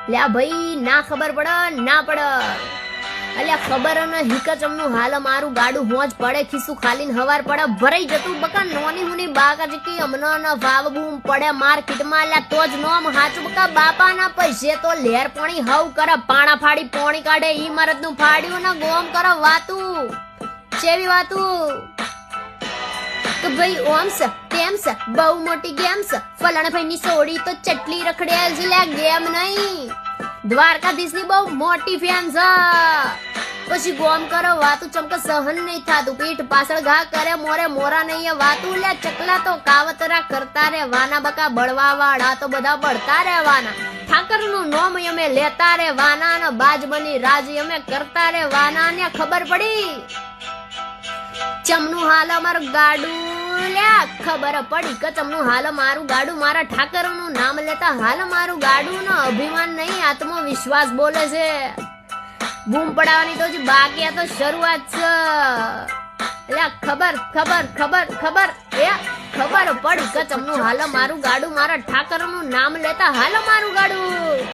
લ્યા ભાઈ ના ખબર પડે ના પડે અલ્યા ખબર ન હિકચમનું હાલ મારું ગાડું હોજ પડે ખીસું ખાલીને હવાર પડે ભરાઈ જતું બકા નોની હુની બાકા કે અમનો ન ભાવ બૂમ પડે માર્કેટમાં લ્યા તો જ નોમ હાચું બકા બાપાના પૈસે તો લેર પોણી હવ કરે પાણા ફાડી પોણી કાઢે ઈ મરદનું ફાડ્યું ને ગોમ કરે વાતું ચેવી વાતું તો ભાઈ ઓમ છે તેમ છે બહુ મોટી ગેમ છે ફલાણા ભાઈની સોડી તો ચટલી રખડેલ છે લ્યા ગેમ નહીં દ્વારકાધીશની બહુ મોટી ફેન છે પછી ગોમ કરો વાતું ચમકે સહન નહીં થાતું પીઠ પાછળ ઘા કરે મોરે મોરા નહીં વાતું લ્યા ચકલા તો કાવતરા કરતા રે વાના બકા બળવા વાળા તો બધા બળતા રહેવાના ઠાકરનું નોમ અમે લેતા રે વાના ને બાજ બની રાજ અમે કરતા રે વાના ને ખબર પડી ચમનું હાલ અમારું ગાડું લ્યા ખબર પડી કે ચમનું હાલ મારું ગાડું મારા ઠાકરનું નામ લેતા હાલ મારું ગાડું નો અભિમાન નહીં આત્મવિશ્વાસ બોલે છે બૂમ પડાવવાની તો બાકી આ તો શરૂઆત છે લ્યા ખબર ખબર ખબર ખબર એ ખબર પડી કે ચમનું હાલ મારું ગાડું મારા ઠાકરનું નામ લેતા હાલ મારું ગાડું